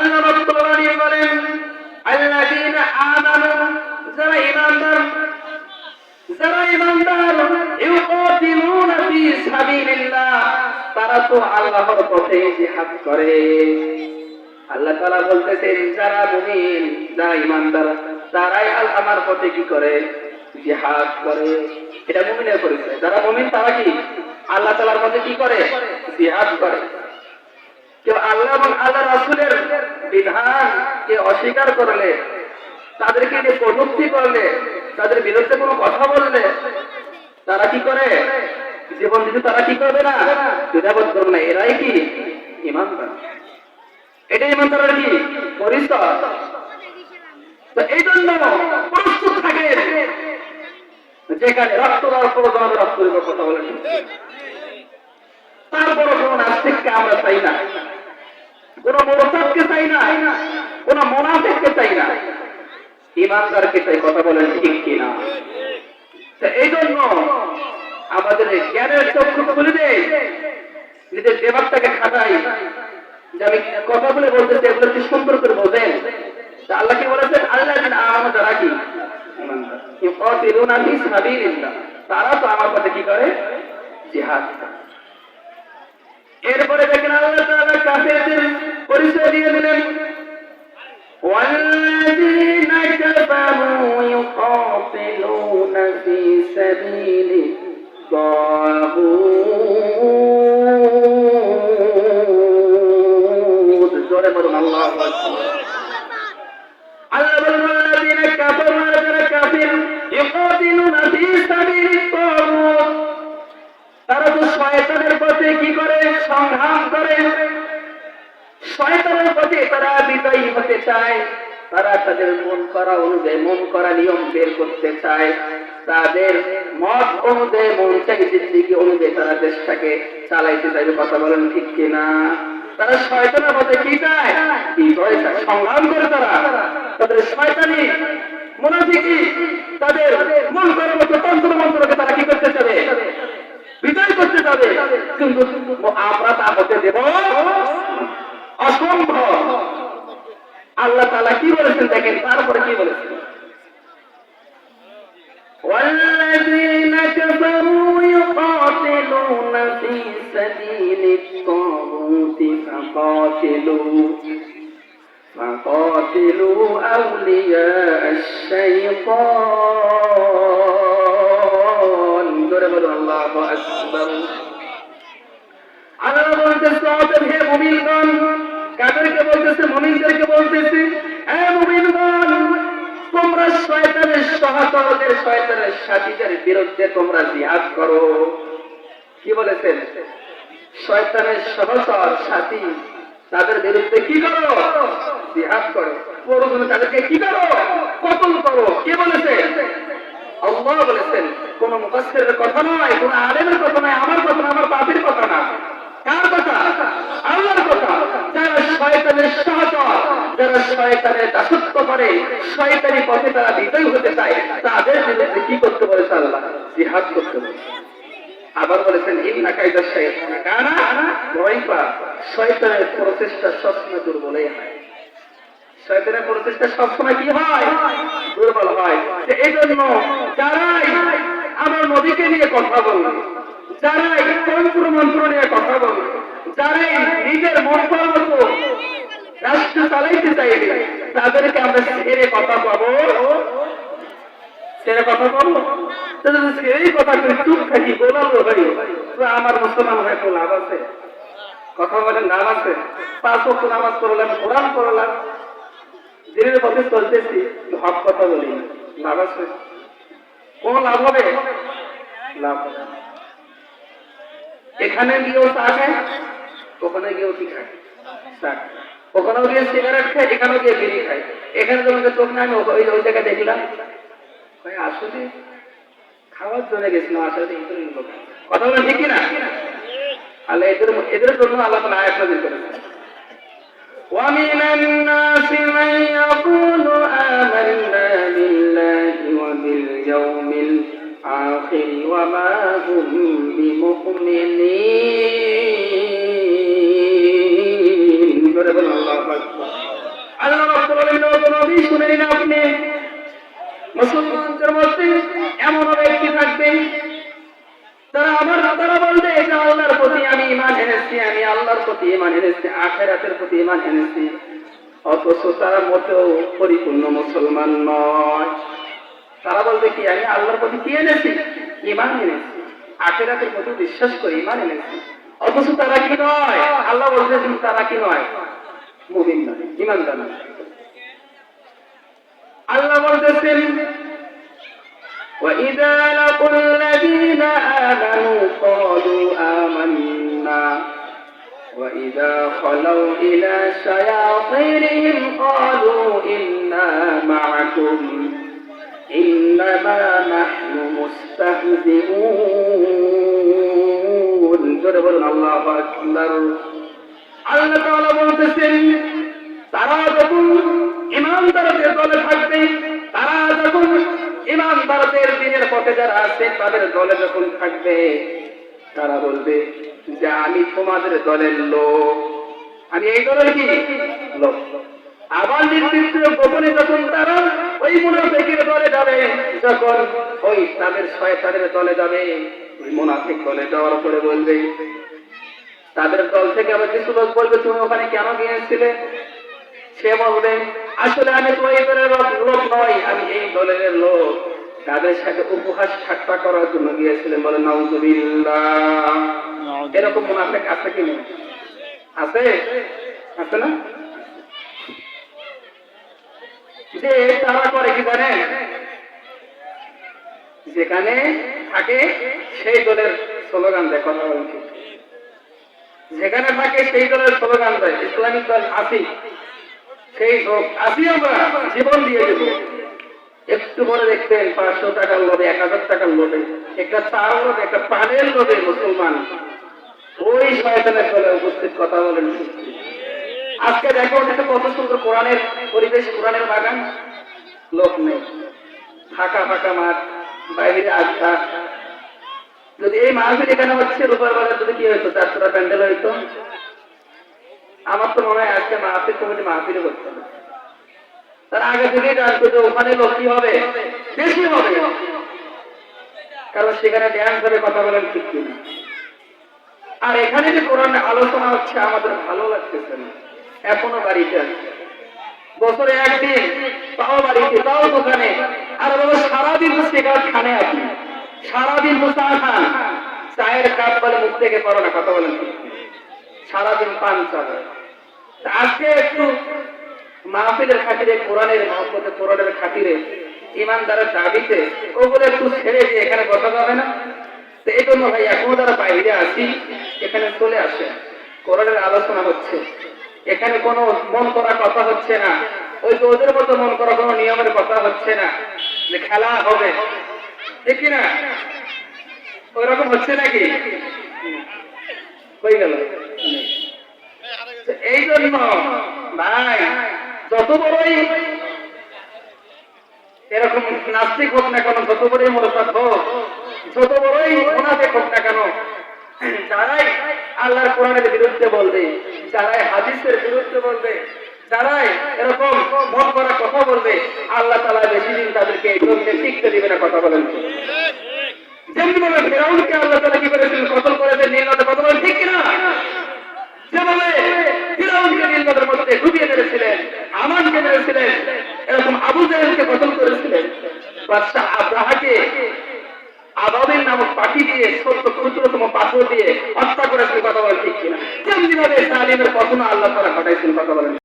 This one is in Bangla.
আল্লাহ রাব্বুল আলামিন বলেন আল্লাযীনা আমানু, যারা ঈমানদার ইউকাতিলুনা ফি সাবিলিল্লাহ, তারা তো আল্লাহর পথে জিহাদ করে। আল্লাহ তাআলা বলতেছেন যারা মুমিন, যারা ঈমানদার, তারাই আমার পথে কি করে? জিহাদ করে। এটা মুমিনের পরিচয়। যারা মুমিন তারা কি আল্লাহ তাআলার পথে কি করে? জিহাদ করে। কেউ আল্লাহ এবং আল্লাহ রাসূলের বিধানকে অস্বীকার করলে, তাদেরকে নিয়ে কটূক্তি করলে, তাদের বিরুদ্ধে কোনো কথা বললে, তারা কি করে? জীবন দিতে তারা কি করবে না? দ্বিধাবোধ করবে না। এরাই কি ঈমানদার। এটাই ঈমানদারের কি পরিচয়। তো এই জন্য প্রস্তুত থাকে, যেখানে রক্ত দেওয়ার প্রয়োজন রক্ত দেওয়ার কথা বলেন। তারপর কোন নাস্তিককে আমরা চাই না, কোন মুরতাদকে চাই না, কোন মুনাফিককে চাই না, ঈমানদারকে চাই। কথা বলেন ঠিক কিনা? এই জন্য আমাদের জ্ঞানের চক্ষু খুলে দেয়, নিজের দেমাগটাকে খাটাই, যে আমি কথাগুলো বলতেছি এগুলো কি সুন্দর করে বোঝেন। আল্লাহ কি বলেছেন? আল্লাযীনা আমানু, যারা কি ঈমানদার, ইউকাতিলুনা ফি সাবিলিল্লাহ, তারা তো আমার পথে কি করে? জিহাদ। এরপরে দেখেন আল্লাহ তাআলা কাফেরদের পরিচয় দিয়ে দিলেন, والذين كفروا يقاتلون في سبيل الطاغوت। জোরে বলুন আল্লাহু আকবার। আল্লাহ বলেন والذين كفروا, যারা কাফির, يقاتلون في سبيل الطاغوت, তারা তো শয়তানের পথে কি করে? সংগ্রাম করে। শয়তানের পথে তারা বিজয়ী হতে চায়। তারা তাদের মন করা অনুযায়ী, মন করা নিয়ম বের করতে চায়। তাদের মত অনুযায়ী, মন চাইতের দিকে অনুযায়ী তারা দেশটাকে চালাইতে চাইবে। কথা বলেন ঠিক কিনা? তারা শয়তানের পথে কি চায়? বিজয় চায়, সংগ্রাম করে। তারা তাদের শয়তানি মুনাফিকি, তাদের মন করার মতো তন্ত্র মন্ত্রকে তারা কি করতে চাবে? বিজয় করতে যাবে। কিন্তু আমরা তা হতে দেব অসম্ভব। আল্লাহ তাআলা কি বলেছেন দেখেন, তারপরে কি বলেছেন? والذين كفروا يقاتلون في سبيل الطاغوت فقاتلوا أولياء الشيطان। জোরে বলুন আল্লাহু আকবার। আল্লাহ বলতেছে হে মুমিনগণ, কাদেরকে বলতেছে? মুমিনদেরকে বলতেছে, হে মুমিনগণ, তোমরা শয়তানের সহচরদের, শয়তানের সাথীদের বিরুদ্ধে তোমরা জিহাদ করো। কি বলেছেন? শয়তানের সহচর সাথী, তাদের বিরুদ্ধে কি করো? জিহাদ করো। প্রয়োজনে তাদেরকে কি করো? কতল করো। কে বলেছে? আল্লাহ বলেছেন। কোন মুফাসসিরের কথা নয়, কোন আলেমের কথা নয়, আমার কথা না, আমার বাপের কথা না। কার কথা? আল্লাহর কথা। যারা শয়তানের সহচর, যারা শয়তানের দাসত্ব করে, শয়তানি পথে তারা বিজয়ী হতে চায়, তাদের বিরুদ্ধে কি করতে বলেছে আল্লাহ? জিহাদ করতে বলেছে। আবার বলেছেন ইন্না কাইদা শাইতান কানা দাঈফা, শয়তানের প্রচেষ্টা সবসময় দুর্বলই হয়। শয়তানের প্রচেষ্টা সবসময় কি হয়? দুর্বল হয়। এই জন্য যারাই আমার নবীকে নিয়ে কথা বলবে, যারাই তন্ত্র মন্ত্র নিয়ে কথা বলবে, যারাই নিজের মন মতো রাষ্ট্র চালাইতে চাইবে, তাদেরকে আমরা ছেড়ে কথা পাবো। ছেড়ে কথা পাবো? ছেড়েই কথা করে চুপ থাকি, বলাবো ভাই আমার মুসলমান হয়ে তো লাভ আছে? কথা বলেন লাভ আছে? 5 ওয়াক্ত নামাজ পড়লাম, কোরআন পড়লাম, দিনের পথে চলতেছি, হক কথা বলি, লাভ আছে? কোন লাভ হবে? লাভ হবে। এখানে গিয়েও চা খায়, ওখানে গিয়েও কি খায়? চা খায়। ওখানেও গিয়ে সিগারেট খায়, এখানেও গিয়ে বিড়ি খায়। এখানে তোমাকে চোখ না, আমি ওই জায়গায় দেখলাম, আসলে খাওয়ার জন্য গেছিলাম, আসলে কথা বলেন ঠিক কিনা? আল্লাহ এদের জন্য আল্লাহ তাআলা আয়াত নাযিল করেছেন। ومن الناس من يقول آمنا بالله وباليوم الآخر وما هم بمؤمنين। الله أكبر। শুনে নিন আপনি, মুসলমানদের মধ্যে এমন ব্যক্তি থাকবে তারা বলবে যে আল্লাহর প্রতি আমি ঈমান এনেছি, আমি আল্লাহর প্রতি ঈমান এনেছি, আখিরাতের প্রতি ঈমান এনেছি, অথচ তারা মোটেও পরিপূর্ণ মুসলমান নয়। তারা বলবে কি আমি আল্লাহর প্রতি কি এনেছি? ঈমান এনেছি, আখিরাতের প্রতি বিশ্বাস করি, ঈমান এনেছি, অথচ তারা কি নয়? আল্লাহ বলতেছেন তারা কি নয়? মুমিন নয়, ঈমানদার নয়। আল্লাহ বলতেছেন وَإِذَا لَقُوا الَّذِينَ آمَنُوا قَالُوا آمَنَّا وَإِذَا خَلَوْا إِلَى شَيَاطِينِهِمْ قَالُوا إِنَّا مَعَكُمْ إِنَّمَا نَحْنُ مُسْتَهْزِئُونَ জোরে বলুন আল্লাহু আকবার। আল্লাহ তাআলা বলতেছেন তারা যখন ঈমানদারদের দলে থাকবে, তারা যখন ঈমানদারদের দ্বীনের পথে যারা আছে তাদের দলে যখন থাকবে, তারা বলবে যে আমি তোমাদের দলের লোক, আমি এই দলের কি লোক। আবার নির্দিষ্ট গোপনে যখন তারা ওই মুনাফিকের দলে যাবে, যখন ওই তাদের শয়তানের দলে যাবে, ওই মুনাফিক দলে যাওয়ার পরে বলবে, তাদের দল থেকে আবার কিছু লোক বলবে তুমি ওখানে কেন গিয়েছিলে? সে বলবে আসলে আমি তো এই দলের লোক নয়, আমি এই দলের লোক, তাদের সাথে উপহাস ঠাট্টা করার জন্য গিয়েছিলেন। বলে নাউযুবিল্লাহ। এরকম মুনাফিক আছে কি না? আছে, আছে না? যে তারা করে কি জানেন? যেখানে থাকে সেই দলের স্লোগান দেয়, কথা বলছে, যেখানে থাকে সেই দলের স্লোগান দেয়, ইসলামিক দল আসি, সেই হোক আসি, আমরা জীবন দিয়ে দেব। একটু পরে দেখবেন 500 টাকার লোভে, 1000 টাকার লোভে, একটা চার লোভে, একটা পানের লোভে মুসলমান ওই শয়তানের দলে উপস্থিত। কথা বলেন। আজকে দেখো কত সুন্দর কোরআনের পরিবেশ, কোরআনের বাগান, লোক নেই, ফাঁকা ফাঁকা মাঠ, বাইরে আড্ডা। যদি এই মাহফিল এখানে হচ্ছে রূপার বাজার, যদি কি হইতো, 400 প্যান্ডেল হইতো, আমার তো মনে হয় আজকে মাহফিল কমিটি মাহফিল করতে হবে। তার আগে থেকেই জানতো যে ওখানে লোক কি হবে, বেশি হবে, কারণ সেখানে ড্যান্স করে। কথা বলেন ঠিক কিনা? আর এখানে যে কোরআন আলোচনা হচ্ছে আমাদের ভালো লাগতেছে না। এখনো বাড়িতে আছে, বছরে একদিন, তাও বাড়িতে, তাও দোকানে। আর বাবা সারাদিন সিগারেট খানে, আপনি সারাদিন চা খান, চায়ের কাপ বলে মুখ থেকে করো না। কথা বলেন, সারাদিন পান চাবে। আজকে একটু মাহফিলের খাতিরে, কোরআনের মহব্বতে, কোরআনের খাতিরে, ঈমানদারের দাবিতে ওগুলো একটু ছেড়ে দিয়ে এখানে বসা যাবে না? তো এই জন্য ভাই এখনো যারা বাইরে আছি এখানে চলে আসে, কোরআনের আলোচনা হচ্ছে, এখানে কোনো মন করা কথা হচ্ছে না, ওই যে ওদের মতো মন করা কোনো নিয়মের কথা হচ্ছে না, যে খেলা হবে, দেখি না ওই রকম হচ্ছে নাকি? হয়ে গেল। এই জন্য ভাই যত বড়ই এরকম নাস্তিক হোক না কেন, যত বড়ই মুরতাদ হোক, যত বড়ই মুনাফিক হোক না কেন, যারাই আল্লাহর কোরআনের বিরুদ্ধে বলবে, যারাই হাদিসের বিরুদ্ধে বলবে, যারাই এরকম মন করা কথা বলবে, আল্লাহ তাআলা বেশি দিন তাদেরকে এই জন্য টিকতে দিবে না। কথা বলেন। যেমনি ভাবে ফিরআউনকে আল্লাহ তাআলা কি করেছিলেন, কতল করেছেন নীল নদে। কথা বলেন ঠিক কিনা? যেভাবে ফিরআউনকে নীল নদের মধ্যে ডুবিয়ে মেরেছিলেন, হামানকে মেরেছিলেন, এরকম আবু জাহেলকে কতল করেছিলেন, বাদশাহ আবরাহাকে আবাবিল নামক পাখি দিয়ে, ছোট্ট ক্ষুদ্রতম পাথর দিয়ে হত্যা করেছিলেন। কথা বলেন ঠিক কিনা? যেমনি ভাবে জালিমের পতন আল্লাহ তাআলা ঘটাইছেন। কথা বলেন।